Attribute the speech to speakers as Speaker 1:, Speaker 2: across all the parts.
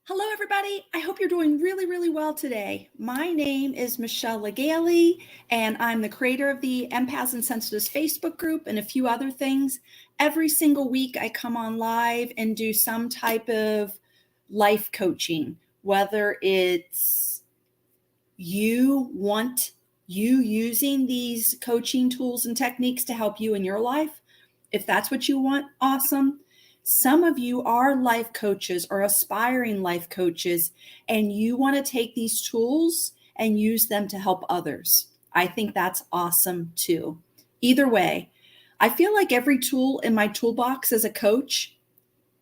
Speaker 1: Hello, everybody. I hope you're doing really, really well today. My name is Michelle Legaly, and I'm the creator of the Empaths and Sensitives Facebook group and a few other things. Every single week, I come on live and do some type of life coaching, whether it's you using these coaching tools and techniques to help you in your life. If that's what you want, awesome. Some of you are life coaches or aspiring life coaches, and you want to take these tools and use them to help others. I think that's awesome too. Either way, I feel like every tool in my toolbox as a coach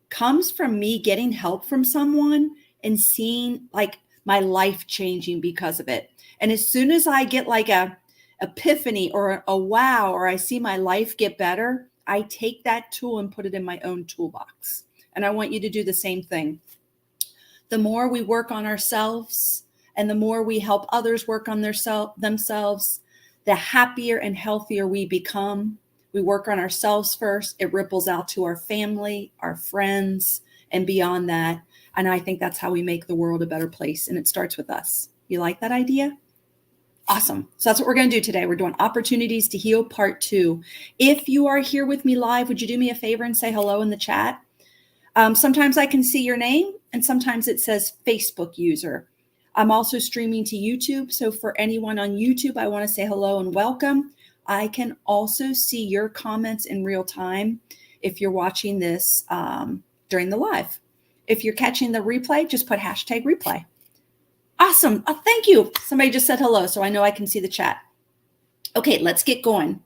Speaker 1: comes from me getting help from someone and seeing like my life changing because of it. And as soon as I get like a epiphany or a wow, or I see my life get better, I take that tool and put it in my own toolbox. And I want you to do the same thing. The more we work on ourselves and the more we help others work on themselves, the happier and healthier we become. We work on ourselves first. It ripples out to our family, our friends, and beyond that. And I think that's how we make the world a better place. And it starts with us. You like that idea? Awesome. So that's what we're going to do today. We're doing Opportunities to Heal Part 2. If you are here with me live, would you do me a favor and say hello in the chat? Sometimes I can see your name and sometimes it says Facebook user. I'm also streaming to YouTube. So for anyone on YouTube, I want to say hello and welcome. I can also see your comments in real time if you're watching this during the live. If you're catching the replay, just put hashtag replay. Awesome. Oh, thank you. Somebody just said hello, so I know I can see the chat. Okay, let's get going.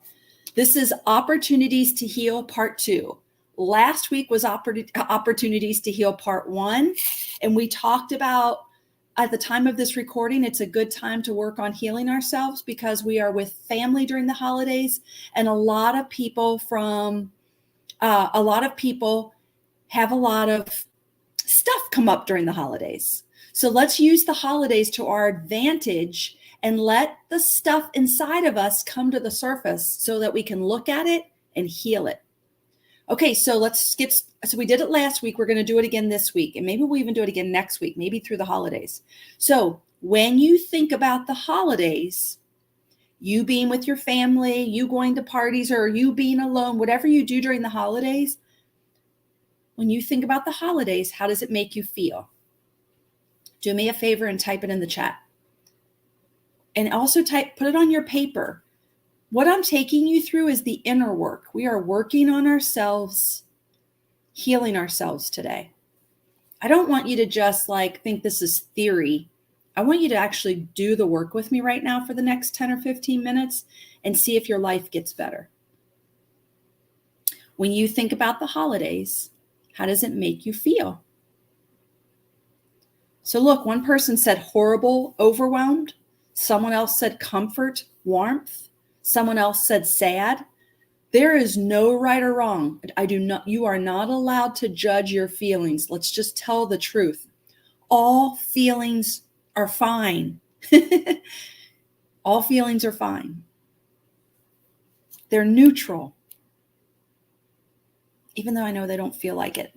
Speaker 1: This is Opportunities to Heal Part 2. Last week was Opportunities to Heal Part 1, and we talked about, at the time of this recording, it's a good time to work on healing ourselves because we are with family during the holidays, and a lot of people have a lot of stuff come up during the holidays. So let's use the holidays to our advantage and let the stuff inside of us come to the surface so that we can look at it and heal it. Okay, so so we did it last week. We're going to do it again this week, and maybe we'll even do it again next week, maybe through the holidays. So when you think about the holidays, you being with your family, you going to parties, or you being alone, whatever you do during the holidays, when you think about the holidays, how does it make you feel? Do me a favor and type it in the chat. And also put it on your paper. What I'm taking you through is the inner work. We are working on ourselves, healing ourselves today. I don't want you to just think this is theory. I want you to actually do the work with me right now for the next 10 or 15 minutes and see if your life gets better. When you think about the holidays, how does it make you feel? So look, one person said horrible, overwhelmed. Someone else said comfort, warmth. Someone else said sad. There is no right or wrong. You are not allowed to judge your feelings. Let's just tell the truth. All feelings are fine. All feelings are fine. They're neutral. Even though I know they don't feel like it.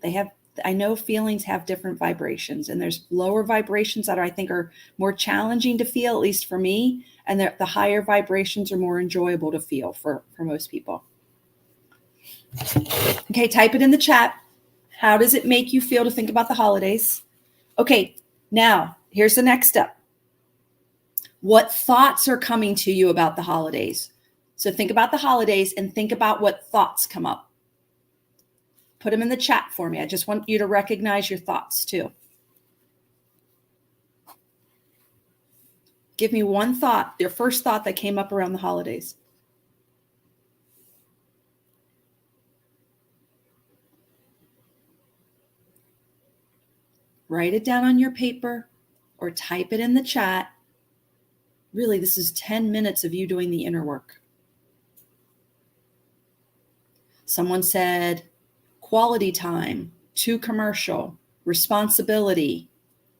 Speaker 1: I know feelings have different vibrations, and there's lower vibrations that I think are more challenging to feel, at least for me. And the higher vibrations are more enjoyable to feel for most people. Okay, type it in the chat. How does it make you feel to think about the holidays? Okay, now here's the next step. What thoughts are coming to you about the holidays? So think about the holidays and think about what thoughts come up. Put them in the chat for me. I just want you to recognize your thoughts too. Give me one thought, your first thought that came up around the holidays. Write it down on your paper or type it in the chat. Really, this is 10 minutes of you doing the inner work. Someone said, quality time, too commercial, responsibility.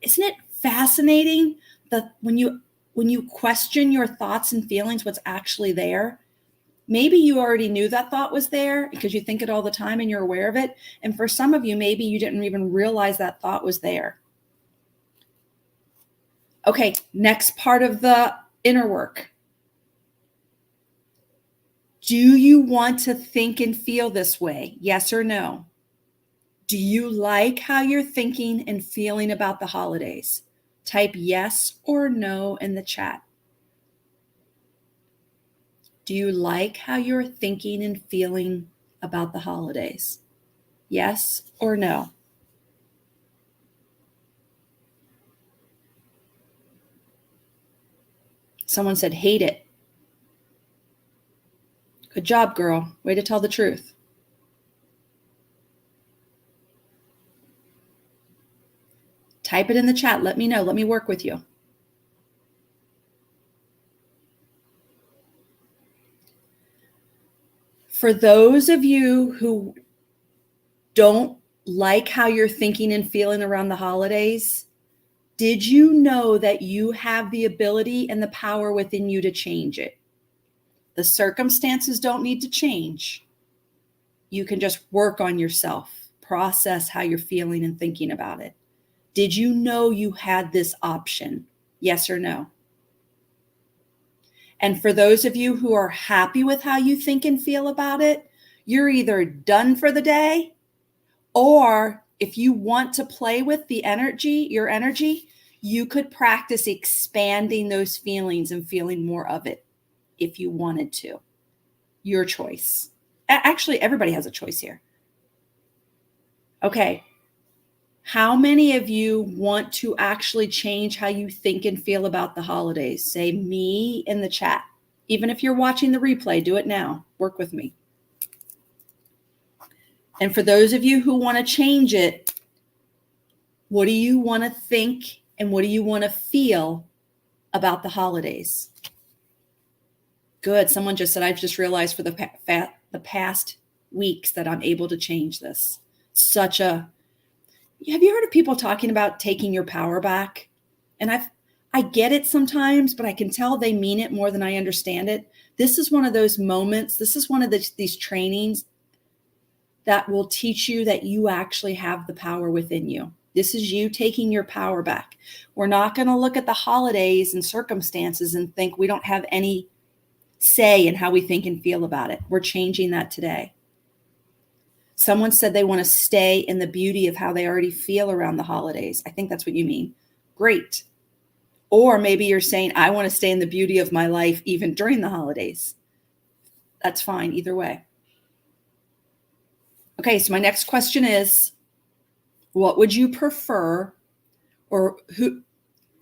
Speaker 1: Isn't it fascinating that when you question your thoughts and feelings, what's actually there? Maybe you already knew that thought was there because you think it all the time and you're aware of it. And for some of you, maybe you didn't even realize that thought was there. Okay, next part of the inner work. Do you want to think and feel this way? Yes or no? Do you like how you're thinking and feeling about the holidays? Type yes or no in the chat. Do you like how you're thinking and feeling about the holidays? Yes or no? Someone said hate it. Good job, girl. Way to tell the truth. Type it in the chat. Let me know. Let me work with you. For those of you who don't like how you're thinking and feeling around the holidays, did you know that you have the ability and the power within you to change it? The circumstances don't need to change. You can just work on yourself, process how you're feeling and thinking about it. Did you know you had this option? Yes or no? And for those of you who are happy with how you think and feel about it, you're either done for the day, or if you want to play with the energy, your energy, you could practice expanding those feelings and feeling more of it if you wanted to. Your choice. Actually, everybody has a choice here. Okay. How many of you want to actually change how you think and feel about the holidays? Say me in the chat. Even if you're watching the replay, do it now. Work with me. And for those of you who want to change it, what do you want to think and what do you want to feel about the holidays? Good. Someone just said, I've just realized for the past weeks that I'm able to change this. Have you heard of people talking about taking your power back? And I get it sometimes, but I can tell they mean it more than I understand it. This is one of those moments. This is one of these trainings that will teach you that you actually have the power within you. This is you taking your power back. We're not going to look at the holidays and circumstances and think we don't have any say in how we think and feel about it. We're changing that today. Someone said they want to stay in the beauty of how they already feel around the holidays. I think that's what you mean. Great. Or maybe you're saying, I want to stay in the beauty of my life even during the holidays. That's fine either way. Okay, so my next question is, what would you prefer, or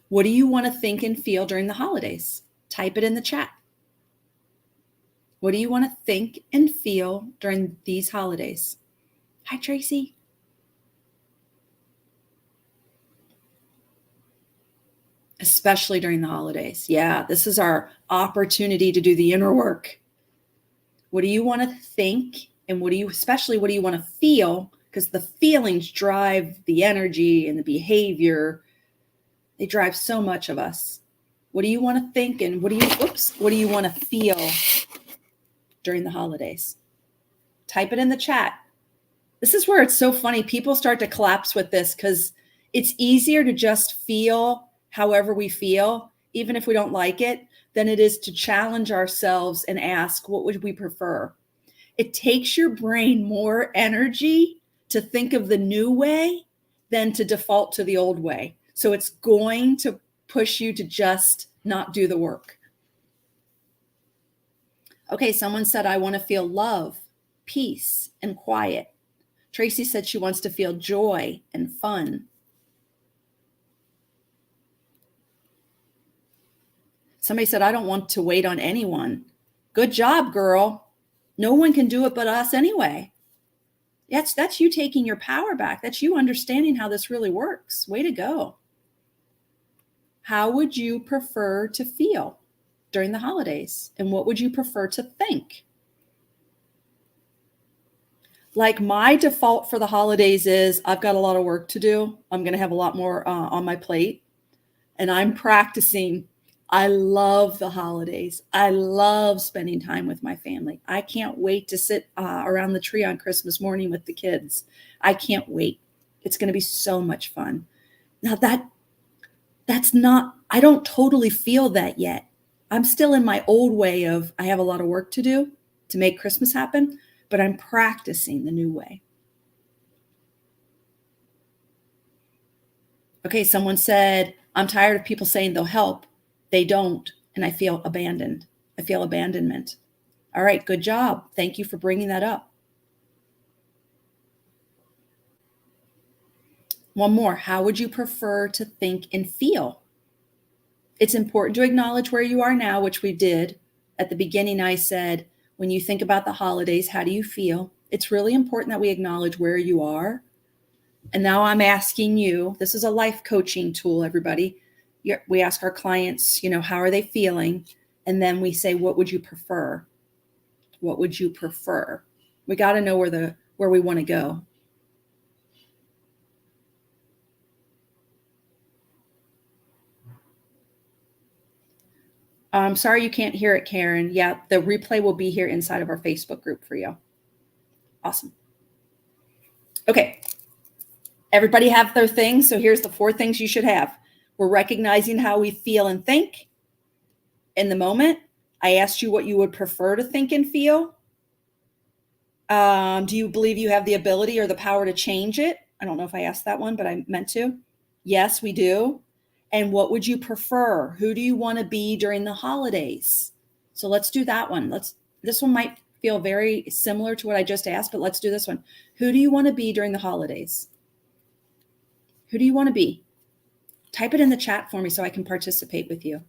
Speaker 1: what do you want to think and feel during the holidays? Type it in the chat. What do you want to think and feel during these holidays? Hi, Tracy. Especially during the holidays. Yeah, this is our opportunity to do the inner work. What do you want to think? And what do you want to feel? Because the feelings drive the energy and the behavior. They drive so much of us. What do you want to think? And what do you want to feel during the holidays? Type it in the chat. This is where it's so funny. People start to collapse with this because it's easier to just feel however we feel, even if we don't like it, than it is to challenge ourselves and ask, what would we prefer? It takes your brain more energy to think of the new way than to default to the old way. So it's going to push you to just not do the work. Okay, someone said, I want to feel love, peace, and quiet. Tracy said she wants to feel joy and fun. Somebody said, I don't want to wait on anyone. Good job, girl. No one can do it but us anyway. That's you taking your power back. That's you understanding how this really works. Way to go. How would you prefer to feel during the holidays? And what would you prefer to think? Like my default for the holidays is I've got a lot of work to do. I'm going to have a lot more on my plate. And I'm practicing. I love the holidays. I love spending time with my family. I can't wait to sit around the tree on Christmas morning with the kids. I can't wait. It's going to be so much fun. Now I don't totally feel that yet. I'm still in my old way of I have a lot of work to do to make Christmas happen, but I'm practicing the new way. Okay, someone said, I'm tired of people saying they'll help. They don't, and I feel abandoned. I feel abandonment. All right, good job. Thank you for bringing that up. One more. How would you prefer to think and feel? It's important to acknowledge where you are now, which we did. At the beginning, I said, when you think about the holidays, how do you feel? It's really important that we acknowledge where you are. And now I'm asking you, this is a life coaching tool, everybody. We ask our clients, how are they feeling? And then we say, what would you prefer? What would you prefer? We got to know where we want to go. I'm sorry you can't hear it, Karen. Yeah, the replay will be here inside of our Facebook group for you. Awesome. Okay. Everybody have their things. So here's the 4 things you should have. We're recognizing how we feel and think in the moment. I asked you what you would prefer to think and feel. Do you believe you have the ability or the power to change it? I don't know if I asked that one, but I meant to. Yes, we do. And what would you prefer? Who do you want to be during the holidays? So let's do that one. This one might feel very similar to what I just asked, but let's do this one. Who do you want to be during the holidays? Who do you want to be? Type it in the chat for me so I can participate with you.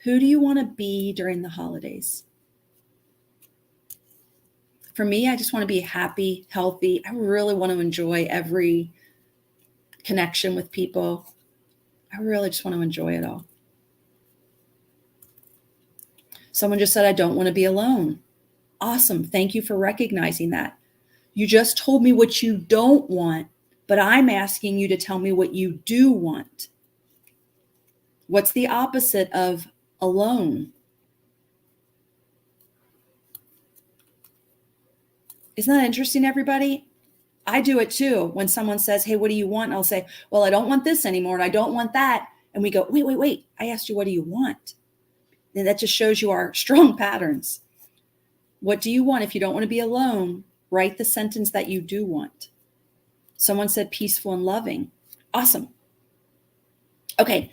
Speaker 1: Who do you want to be during the holidays? For me, I just want to be happy, healthy. I really want to enjoy every connection with people. I really just want to enjoy it all. Someone just said, I don't want to be alone. Awesome. Thank you for recognizing that. You just told me what you don't want, but I'm asking you to tell me what you do want. What's the opposite of alone? Isn't that interesting, everybody? I do it too. When someone says, hey, what do you want? I'll say, well, I don't want this anymore. And I don't want that. And we go, wait. I asked you, what do you want? And that just shows you our strong patterns. What do you want? If you don't want to be alone, write the sentence that you do want. Someone said peaceful and loving. Awesome. Okay.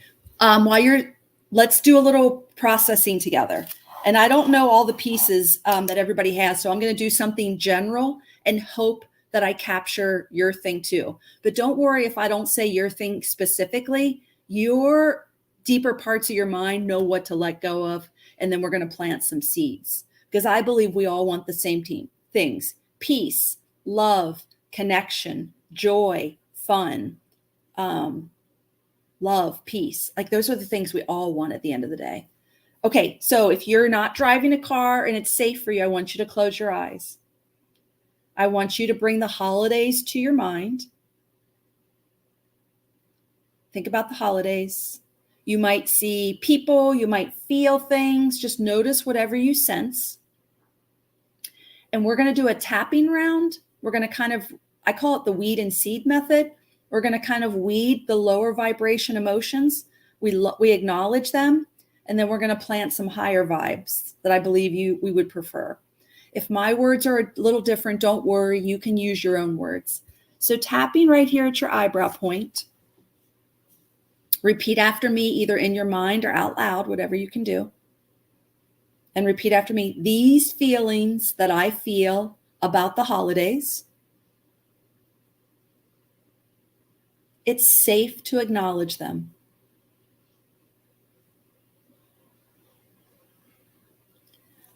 Speaker 1: Let's do a little processing together. And I don't know all the pieces that everybody has. So I'm going to do something general and hope that I capture your thing too. But don't worry if I don't say your thing specifically. Your deeper parts of your mind know what to let go of. And then we're going to plant some seeds. Because I believe we all want the same things: peace, love, connection, joy, fun, love, peace. Like those are the things we all want at the end of the day. Okay, so if you're not driving a car and it's safe for you, I want you to close your eyes. I want you to bring the holidays to your mind. Think about the holidays. You might see people, you might feel things. Just notice whatever you sense. And we're going to do a tapping round. We're going to I call it the weed and seed method. We're going to kind of weed the lower vibration emotions. We acknowledge them. And then we're going to plant some higher vibes that I believe we would prefer. If my words are a little different, don't worry. You can use your own words. So tapping right here at your eyebrow point. Repeat after me, either in your mind or out loud, whatever you can do. And repeat after me. These feelings that I feel about the holidays, it's safe to acknowledge them.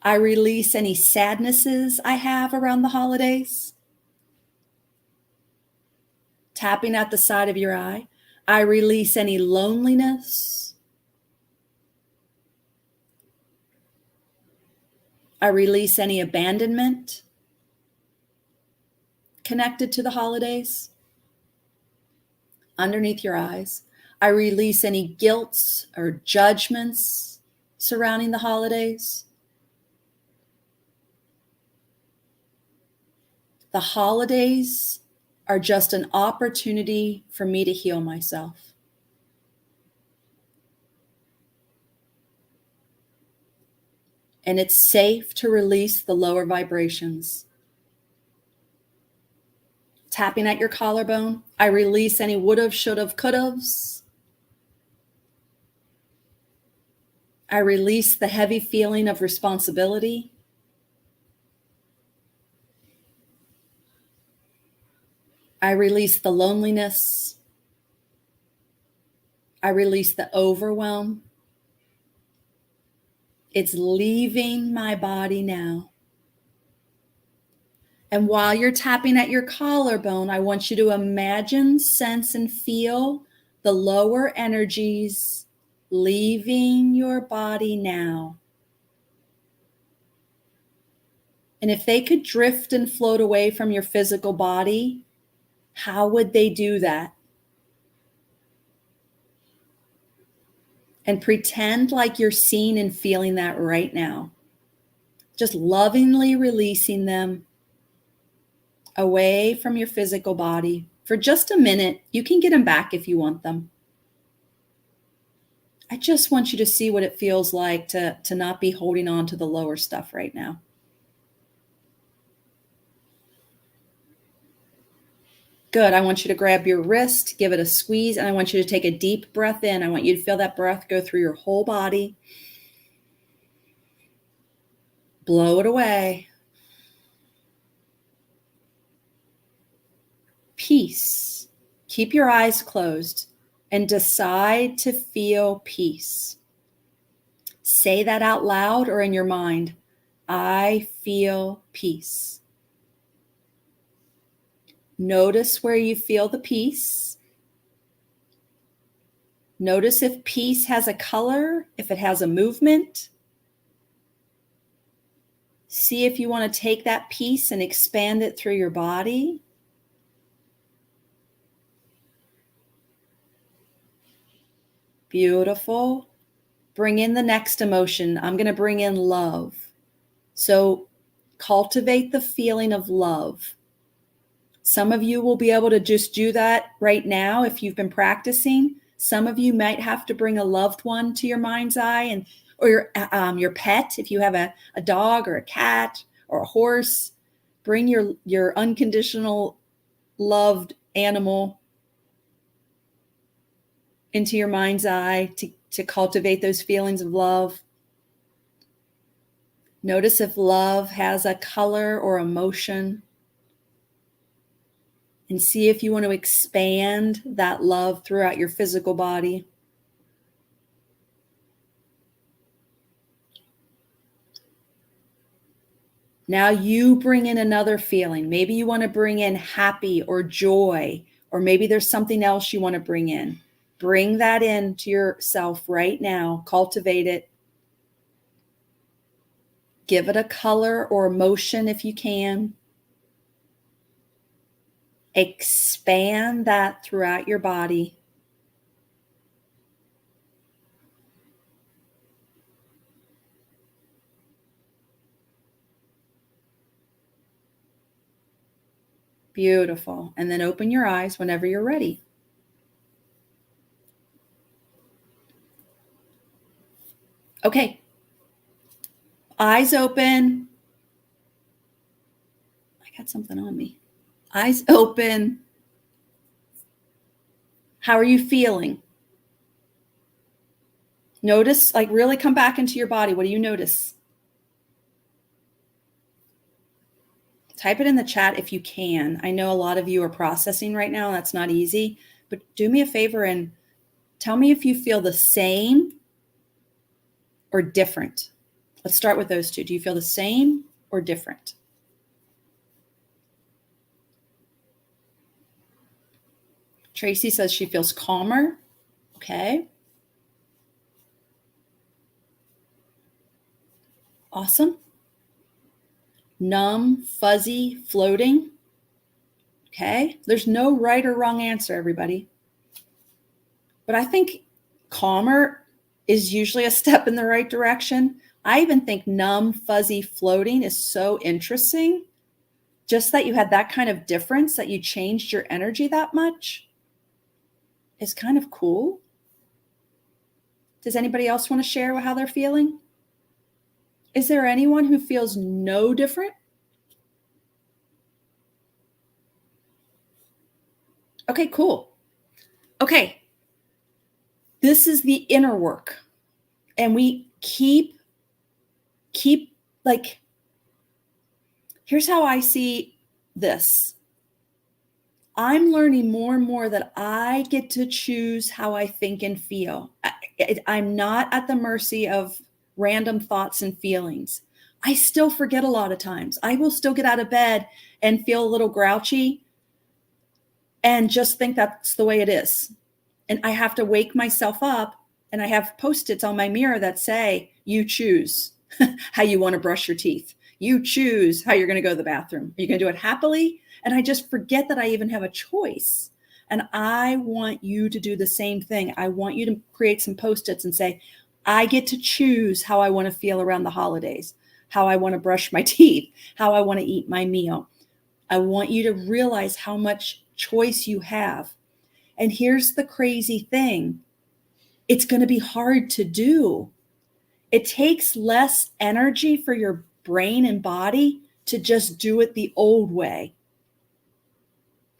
Speaker 1: I release any sadnesses I have around the holidays. Tapping at the side of your eye. I release any loneliness. I release any abandonment connected to the holidays. Underneath your eyes, I release any guilt or judgments surrounding the holidays. The holidays are just an opportunity for me to heal myself. And it's safe to release the lower vibrations. Tapping at your collarbone, I release any would've, should've, could'ves. I release the heavy feeling of responsibility. I release the loneliness. I release the overwhelm. It's leaving my body now. And while you're tapping at your collarbone, I want you to imagine, sense, and feel the lower energies leaving your body now. And if they could drift and float away from your physical body, how would they do that? And pretend like you're seeing and feeling that right now. Just lovingly releasing them away from your physical body for just a minute. You can get them back if you want them. I just want you to see what it feels like to not be holding on to the lower stuff right now. Good. I want you to grab your wrist, give it a squeeze, and I want you to take a deep breath in. I want you to feel that breath go through your whole body. Blow it away. Peace. Keep your eyes closed and decide to feel peace. Say that out loud or in your mind. I feel peace. Notice where you feel the peace. Notice if peace has a color, if it has a movement. See if you want to take that peace and expand it through your body. Beautiful. Bring in the next emotion. I'm going to bring in love. So cultivate the feeling of love. Some of you will be able to just do that right now if you've been practicing. Some of you might have to bring a loved one to your mind's eye, or your pet. If you have a dog or a cat or a horse, bring your unconditional loved animal into your mind's eye to cultivate those feelings of love. Notice if love has a color or emotion. And see if you want to expand that love throughout your physical body. Now you bring in another feeling. Maybe you want to bring in happy or joy, or maybe there's something else you want to bring in. Bring that into yourself right now. Cultivate it. Give it a color or emotion if you can. Expand that throughout your body. Beautiful. And then open your eyes whenever you're ready. Okay. Eyes open. I got something on me. Eyes open. How are you feeling? Notice, like really come back into your body. What do you notice? Type it in the chat if you can. I know a lot of you are processing right now. That's not easy, but do me a favor and tell me if you feel the same or different. Let's start with those two. Do you feel the same or different? Tracy says she feels calmer. Okay. Awesome. Numb, fuzzy, floating. Okay. There's no right or wrong answer, everybody. But I think calmer is usually a step in the right direction. I even think numb, fuzzy, floating is so interesting. Just that you had that kind of difference, that you changed your energy that much, is kind of cool. Does anybody else want to share how they're feeling? Is there anyone who feels no different? Okay, cool. Okay. This is the inner work. And we keep like, here's how I see this. I'm learning more and more that I get to choose how I think and feel. I'm not at the mercy of random thoughts and feelings. I still forget a lot of times. I will still get out of bed and feel a little grouchy and just think that's the way it is. And I have to wake myself up, and I have Post-its on my mirror that say, you choose how you want to brush your teeth. You choose how you're going to go to the bathroom. Are you going to do it happily? And I just forget that I even have a choice. And I want you to do the same thing. I want you to create some Post-its and say, I get to choose how I want to feel around the holidays, how I want to brush my teeth, how I want to eat my meal. I want you to realize how much choice you have. And here's the crazy thing. It's going to be hard to do. It takes less energy for your brain and body to just do it the old way.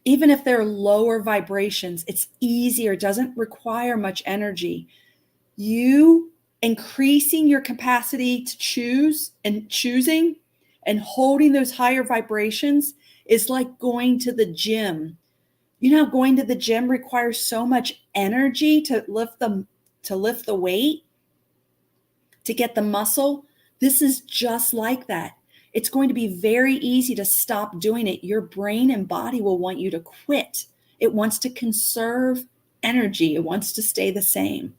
Speaker 1: Even if they're lower vibrations, it's easier, it doesn't require much energy. You increasing your capacity to choose and choosing and holding those higher vibrations is like going to the gym. You know, going to the gym requires so much energy to lift the weight, to get the muscle. This is just like that. It's going to be very easy to stop doing it. Your brain and body will want you to quit. It wants to conserve energy. It wants to stay the same.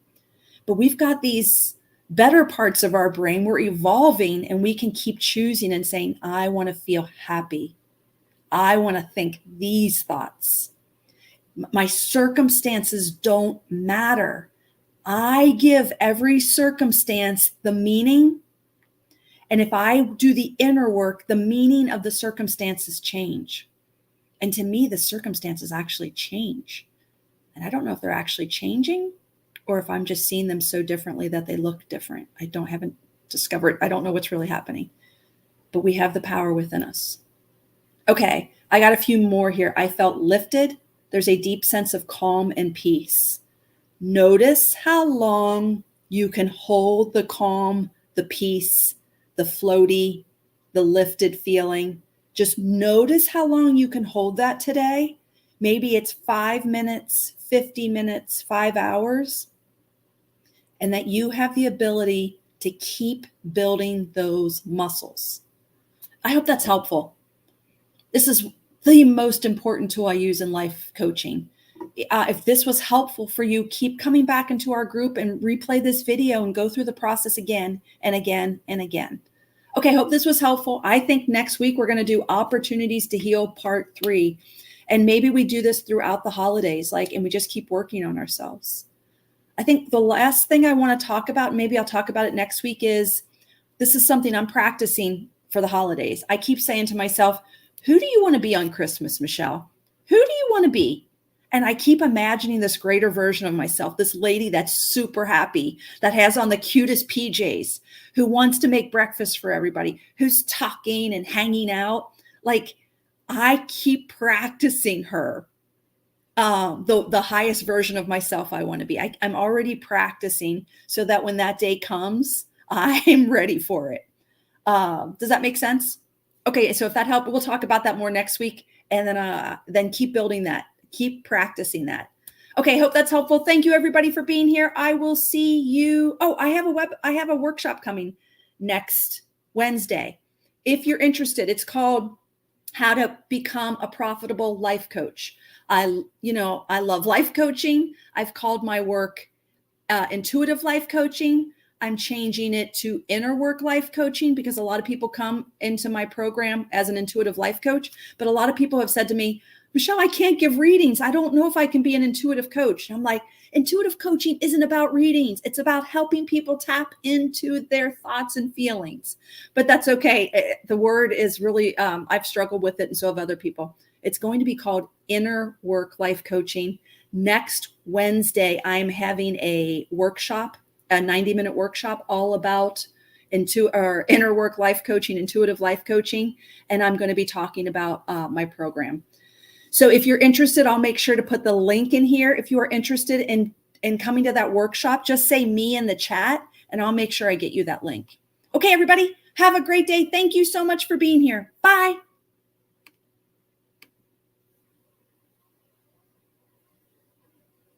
Speaker 1: But we've got these better parts of our brain. We're evolving, and we can keep choosing and saying, I want to feel happy. I want to think these thoughts. My circumstances don't matter. I give every circumstance the meaning. And if I do the inner work, the meaning of the circumstances change. And to me, the circumstances actually change. And I don't know if they're actually changing or if I'm just seeing them so differently that they look different. Haven't discovered, I don't know what's really happening. But we have the power within us. Okay, I got a few more here. I felt lifted. There's a deep sense of calm and peace. Notice how long you can hold the calm, the peace, the floaty, the lifted feeling. Just notice how long you can hold that today. Maybe it's 5 minutes, 50 minutes, 5 hours, and that you have the ability to keep building those muscles. I hope that's helpful. This is the most important tool I use in life coaching. If this was helpful for you, keep coming back into our group and replay this video and go through the process again and again and again. Okay, hope this was helpful. I think next week we're going to do Opportunities to Heal Part 3. And maybe we do this throughout the holidays, and we just keep working on ourselves. I think the last thing I want to talk about, maybe I'll talk about it next week, is this is something I'm practicing for the holidays. I keep saying to myself, who do you want to be on Christmas, Michelle? Who do you want to be? And I keep imagining this greater version of myself, this lady that's super happy, that has on the cutest PJs, who wants to make breakfast for everybody, who's talking and hanging out. I keep practicing her, the highest version of myself I want to be. I'm already practicing so that when that day comes, I'm ready for it. Does that make sense? Okay, so if that helped, we'll talk about that more next week, and then keep building that, keep practicing that. Okay, hope that's helpful. Thank you everybody for being here. I will see you. Oh, I have a workshop coming next Wednesday. If you're interested, it's called How to Become a Profitable Life Coach. I love life coaching. I've called my work intuitive life coaching. I'm changing it to inner work life coaching because a lot of people come into my program as an intuitive life coach, but a lot of people have said to me, Michelle, I can't give readings. I don't know if I can be an intuitive coach. And I'm like, intuitive coaching isn't about readings. It's about helping people tap into their thoughts and feelings. But that's okay. The word is really, I've struggled with it, and so have other people. It's going to be called Inner Work Life Coaching. Next Wednesday, I'm having a workshop, a 90-minute workshop all about inner work life coaching, intuitive life coaching. And I'm going to be talking about my program. So if you're interested, I'll make sure to put the link in here. If you are interested in coming to that workshop, just say me in the chat and I'll make sure I get you that link. Okay, everybody, have a great day. Thank you so much for being here. Bye.